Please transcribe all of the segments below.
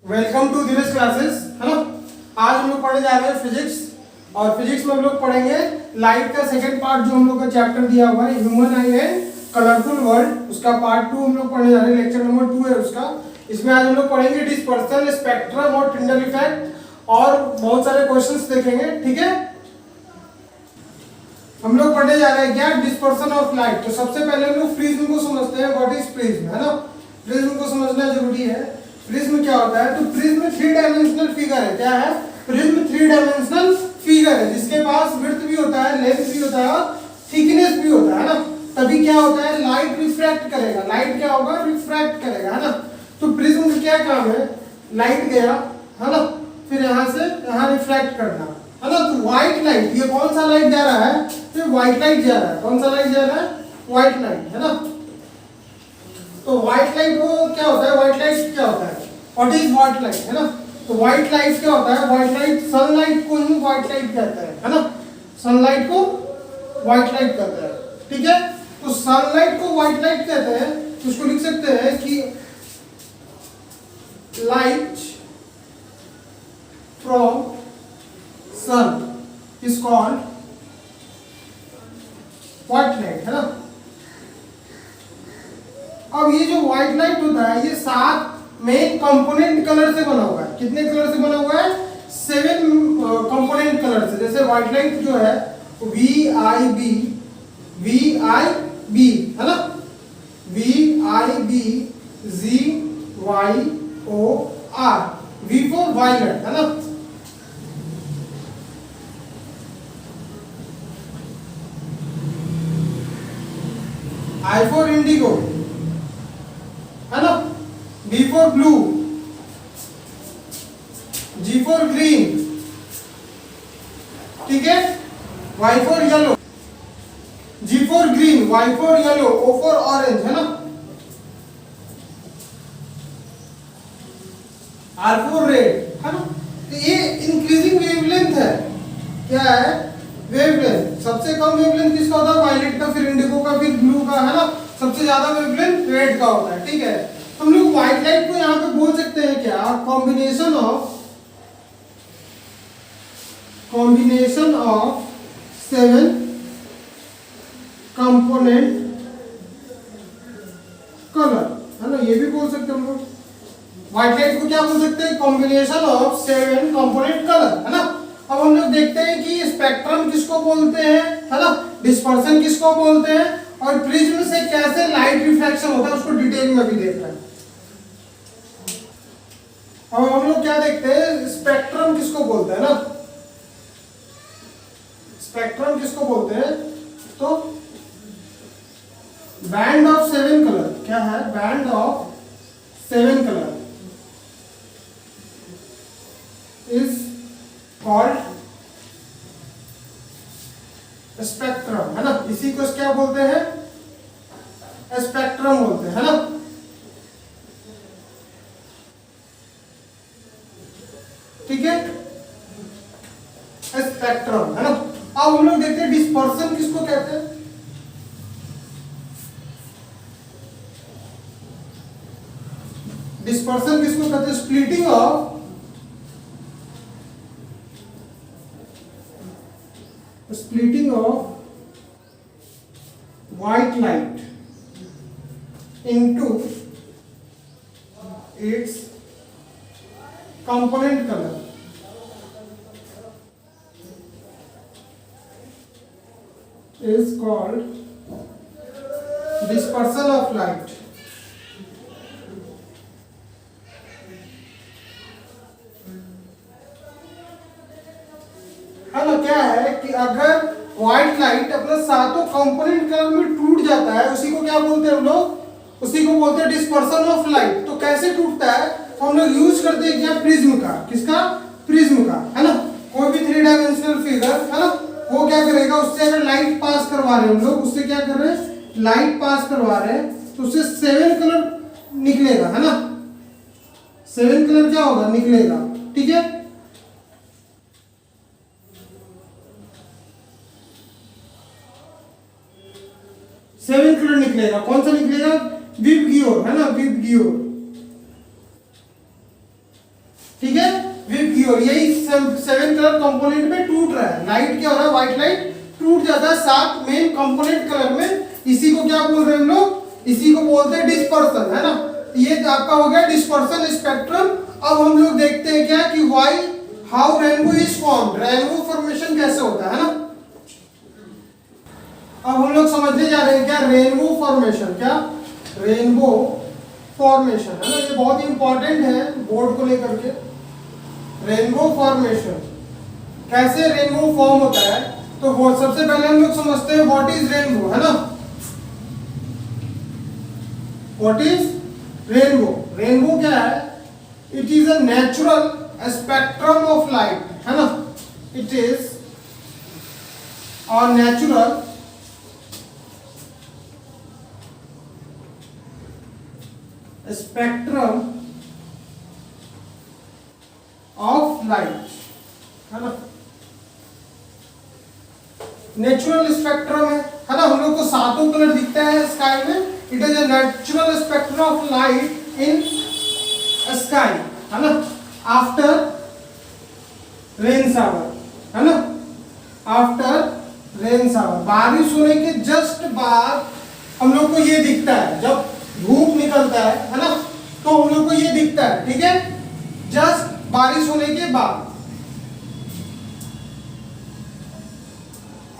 Welcome to Dheeraj classes, है ना। आज हम लोग पढ़ने जा रहे हैं फिजिक्स। और फिजिक्स में हम लोग पढ़ेंगे लाइट का सेकंड पार्ट, जो हम लोग का चैप्टर दिया हुआ है human I and colourful world, उसका पार्ट 2 हम लोग पढ़ने जा रहे हैं। लेक्चर नंबर 2 है उसका। इसमें आज हम लोग पढ़ेंगे डिस्पर्सन, स्पेक्ट्रम और टिंडल इफेक्ट और बहुत सारे क्वेश्चंस देखेंगे। ठीक है, हम लोग पढ़ने जा रहे हैं क्या, डिस्पर्सन ऑफ लाइट। तो सबसे पहले हम लोग प्रिज्म को समझते हैं। व्हाट इज प्रिज्म, है ना। प्रिज्म को समझना जरूरी है। प्रिज्म क्या होता है? तो प्रिज्म 3 डायमेंशनल फिगर है। क्या है? प्रिज्म 3 डायमेंशनल फिगर है, जिसके पास विड्थ भी होता है, लेंथ भी होता है और थिकनेस भी होता है ना। तभी क्या होता है, लाइट रिफ्रैक्ट करेगा। लाइट क्या होगा? रिफ्रैक्ट करेगा, है ना। तो प्रिज्म का क्या काम है? लाइट गया, है ना, फिर यहां से यहां रिफ्रैक्ट करना, है ना। तो व्हाइट लाइट, ये कौन सा लाइट जा रहा है? तो व्हाइट लाइट जा रहा है। कौन सा लाइट जा रहा है? व्हाइट लाइट, है ना। तो व्हाइट लाइट वो क्या होता है? व्हाइट लाइट क्या होता है? व्हाट इज व्हाइट लाइट, है ना। तो व्हाइट लाइट क्या होता है? व्हाइट लाइट सनलाइट को ही व्हाइट लाइट कहते हैं, है ना। सनलाइट को व्हाइट लाइट कहते हैं, ठीक है। तो सनलाइट को व्हाइट लाइट कहते हैं, तो उसको लिख सकते हैं कि light from sun is called white light, है ना। अब ये जो व्हाइट लाइट होता है, ये 7 मेन कंपोनेंट कलर से बना हुआ है। कितने कलर से बना हुआ है? 7 कंपोनेंट कलर से। जैसे व्हाइट लाइट जो है VIB, है ना, VIB, ZYOR, V for violet, है ना। I फॉर इंडिगो, है ना, B for blue, G for green, ठीक है, Y for yellow, G for green, Y for yellow, O for orange, है ना, R फॉर रेड, है ना। तो ये इंक्रीजिंग वेवलेंथ है। क्या है? वेवलेंथ। सबसे कम वेवलेंथ किसका होता है? वायलेट का, फिर इंडिगो का, फिर ब्लू का, है ना। सबसे ज्यादा वेवलेंथ रेड का होता है, ठीक है। हम लोग व्हाइट लाइट को यहाँ पे बोल सकते हैं क्या, कॉम्बिनेशन ऑफ 7 कंपोनेंट कलर, है ना। ये भी बोल सकते हैं हम लोग। व्हाइट लाइट को क्या बोल सकते हैं? कॉम्बिनेशन ऑफ 7 कंपोनेंट कलर, है ना। अब हम लोग देखते हैं कि स्पेक्ट्रम किसको बोलते हैं, है ना, डिस्पर्सन किसको बोलते हैं, और प्रिज्म से कैसे लाइट रिफ्रैक्शन होता है उसको डिटेल में भी देख रहे हैं। अब हम लोग क्या देखते हैं, स्पेक्ट्रम किसको बोलते हैं ना। स्पेक्ट्रम किसको बोलते हैं? तो बैंड ऑफ 7 कलर। क्या है? Band of 7 colour is called spectrum, है ना। इसी को क्या बोलते हैं? स्पेक्ट्रम बोलते हैं, है ना। ठीक है, स्पेक्ट्रम, है ना। अब हम लोग देखते हैं डिस्पर्सन किसको कहते हैं। डिस्पर्सन किसको कहते हैं? Splitting of white light into its component color is called dispersion of light. है ना। क्या है कि अगर व्हाइट लाइट अपने सातों कंपोनेंट कलर में टूट जाता है, उसी को क्या बोलते हैं हम लोग? उसी को बोलते हैं डिस्पर्सन ऑफ लाइट। तो कैसे टूटता है? तो हम लोग यूज करते हैं क्या? प्रिज्म का। किसका? प्रिज्म का, है ना। कोई भी 3 डायमेंशनल फिगर, है ना, वो क्या करेगा, उससे अगर लाइट पास करवा रहे हैं हम लोग, उससे क्या कर रहे हैं, लाइट पास करवा रहे हैं, तो उससे 7 कलर निकलेगा, है ना। 7 कलर क्या होगा? निकलेगा, ठीक है। सेवन कलर निकलेगा। कौन सा निकलेगा? विबग्योर, है ना, विबग्योर। ठीक है, विद क्योर यही 7 कलर कंपोनेंट में टूट रहा है। लाइट क्या हो रहा है, व्हाइट लाइट टूट जाता है 7 मेन कंपोनेंट कलर में। इसी को क्या बोल रहे हैं हम लोग, इसी को बोलते हैं डिस्पर्सन, है ना। ये आपका हो गया डिस्पर्सन स्पेक्ट्रम। अब हम लोग देखते हैं क्या कि why how rainbow is formed, rainbow formation कैसे होता है ना। अब हम लोग समझने जा रहे हैं क्या रेनबो फॉर्मेशन, क्या रेनबो फॉर्मेशन, है ना। ये बहुत इंपॉर्टेंट है बोर्ड को लेकर के। रेनबो फॉर्मेशन, कैसे रेनबो फॉर्म होता है, तो वो सबसे पहले हम लोग समझते हैं व्हाट इज रेनबो, है ना। व्हाट इज रेनबो, रेनबो क्या है, it is a natural spectrum of light, है ना। It is a natural spectrum of light, है ना। नेचुरल स्पेक्ट्रम है ना। हम लोग को सातों कलर दिखता है स्काई में। It is a natural spectrum of light in sky, है ना, आफ्टर रेन शावर, है ना, आफ्टर रेन शावर। बारिश होने के जस्ट बाद हम लोग को ये दिखता है, जब धूप निकलता है ना, तो हम लोग को ये दिखता है, ठीक है, जस्ट बारिश होने के बाद।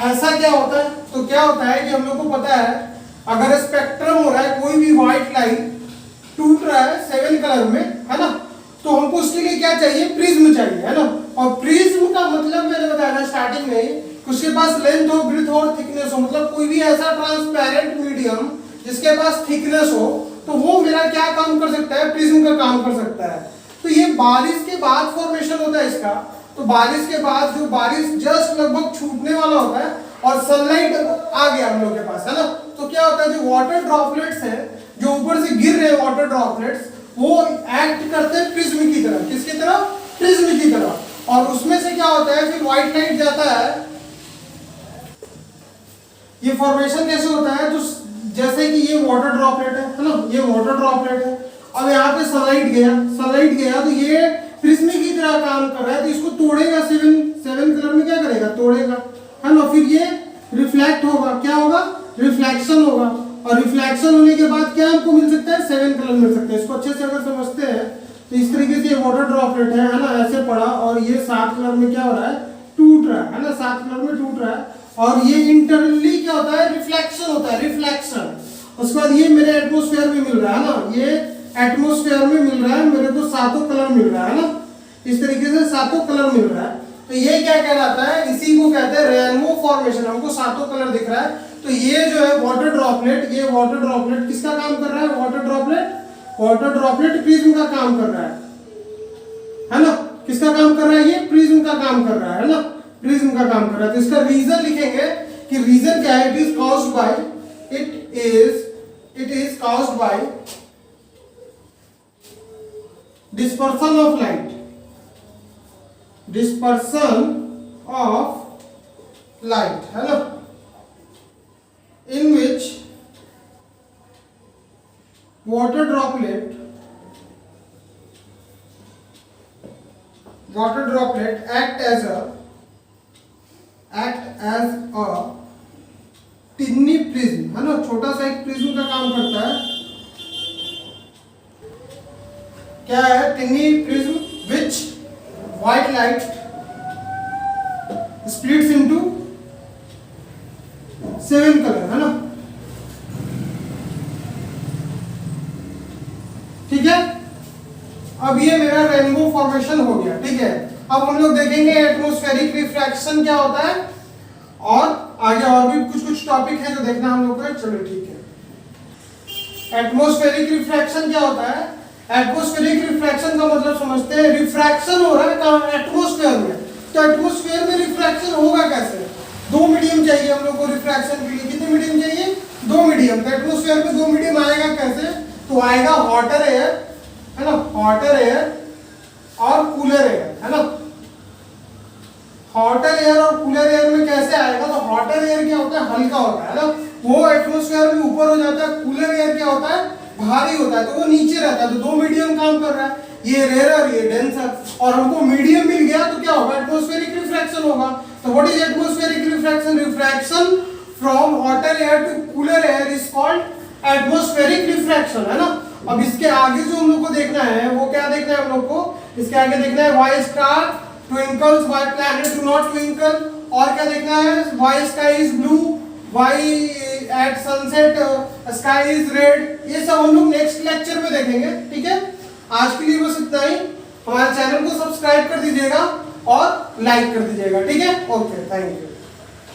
ऐसा क्या होता है, तो क्या होता है कि हम लोग को पता है अगर स्पेक्ट्रम हो रहा है, कोई भी व्हाइट लाइट टूट रहा है 7 कलर में, है ना, तो हमको उसके लिए क्या चाहिए, प्रिज्म चाहिए, है ना। और प्रिज्म का मतलब मैंने बताया था स्टार्टिंग में, उसके पास लेंथ हो, ब्रीथ हो और थिकनेस हो, मतलब कोई भी ऐसा ट्रांसपेरेंट मीडियम जिसके पास थिकनेस हो, तो वो मेरा क्या काम कर सकता है, प्रिज्म का काम कर सकता है। तो ये बारिश के बाद फॉर्मेशन होता है इसका। तो बारिश के बाद जो बारिश जस्ट लगभग छूटने वाला होता है और सनलाइट आ गया हम लोग के पास, है ना, तो क्या होता है, जो वाटर ड्रॉपलेट्स है जो ऊपर से गिर रहे हैं वाटर ड्रॉपलेट्स, वो एक्ट करते हैं प्रिज्म की तरह। किसकी तरह, प्रिज्म की तरह। और उसमें से क्या होता है, फिर व्हाइट लाइट जाता है। ये फॉर्मेशन कैसे होता है, तो जैसे कि ये वाटर ड्रॉपलेट है ना, ये वाटर ड्रॉपलेट है। अब यहाँ पे सनलाइट गया तो ये प्रिज्म की तरह काम कर रहा है, तो इसको तोड़ेगा, 7 कलर में क्या करेगा, तोड़ेगा, है ना। फिर ये रिफ्लेक्ट होगा, क्या होगा, रिफ्लेक्शन होगा। और रिफ्लेक्शन होने के बाद क्या हमको मिल सकता है, 7 कलर मिल सकते हैं। इसको अच्छे से अगर समझते हैं तो इस तरीके से ये वाटर ड्रॉपलेट है ना, ऐसे पड़ा और ये 7 कलर में क्या हो रहा है, टूट रहा है ना, 7 कलर में टूट रहा है। और ये इंटरनली क्या होता है, रिफ्लेक्शन होता है, रिफ्लेक्शन। उसके बाद ये मेरे एटमॉस्फेयर में मिल रहा है ना, ये एटमॉस्फेयर में मिल रहा है मेरे को, सातों कलर मिल रहा है ना, इस तरीके से सातों कलर मिल रहा है। तो ये क्या कहलाता है, इसी को कहते हैं रेनबो फॉर्मेशन। हमको सातों कलर दिख रहा है। तो ये जो है वाटर ड्रॉपलेट, ये वाटर ड्रॉपलेट किसका काम कर रहा है, वाटर ड्रॉपलेट प्रिज्म का काम कर रहा है ना। किसका काम कर रहा है, ये प्रिज्म का काम कर रहा है ना, प्रिज्म का काम कर रहा है। तो इसका रीजन लिखेंगे कि रीजन क्या है, it is caused bye dispersion of light, है ना, in which water droplet act as a Tinni prism, है ना, छोटा सा एक प्रिज्म का काम करता है। क्या है, tiny prism which white light splits into 7 colour, है ना, ठीक है। अब ये मेरा रेनबो फॉर्मेशन हो गया, ठीक है। अब हम लोग देखेंगे एटमॉस्फेरिक रिफ्रैक्शन क्या होता है, और आगे और भी कुछ टॉपिक है जो देखना हम लोग को। चलो ठीक है। एटमॉस्फेरिक रिफ्रैक्शन क्या होता है, एटमॉस्फेरिक रिफ्रैक्शन का मतलब समझते हैं, रिफ्रैक्शन हो रहा है कहाँ, एटमॉस्फेयर में। तो एटमॉस्फेयर में रिफ्रैक्शन होगा कैसे, 2 मीडियम चाहिए हम लोग को रिफ्रैक्शन के लिए। कितने मीडियम चाहिए, 2 मीडियम। तो एटमॉस्फेयर में 2 मीडियम आएगा कैसे, तो आएगा वाटर एयर, है ना, वाटर एयर और कूलर एयर, है ना। हॉटर एयर और कूलर एयर में कैसे आएगा, तो हॉटर एयर क्या होता है, हल्का होता है ना, वो एटमॉस्फेयर में ऊपर हो जाता है। कूलर एयर क्या होता है, भारी होता है, तो वो नीचे रहता है। तो 2 मीडियम काम कर रहा है। ये रेयर, ये डेंसर, और हमको मीडियम मिल गया तो क्या होगा, एटमॉस्फेरिक रिफ्रैक्शन होगा। तो what is atmospheric refraction? Refraction from hotter air to cooler air is called atmospheric refraction, है ना। अब इसके आगे जो हम लोग को देखना है वो क्या देखना है हम लोग को, इसके आगे देखना है why star twinkles why planet do not twinkle, और क्या देखना है why sky is blue, why at sunset sky is red. ये सब हम लोग नेक्स्ट लेक्चर में देखेंगे, ठीक है। आज के लिए बस इतना ही। हमारे चैनल को सब्सक्राइब कर दीजिएगा और लाइक कर दीजिएगा, ठीक है। Okay, thank you.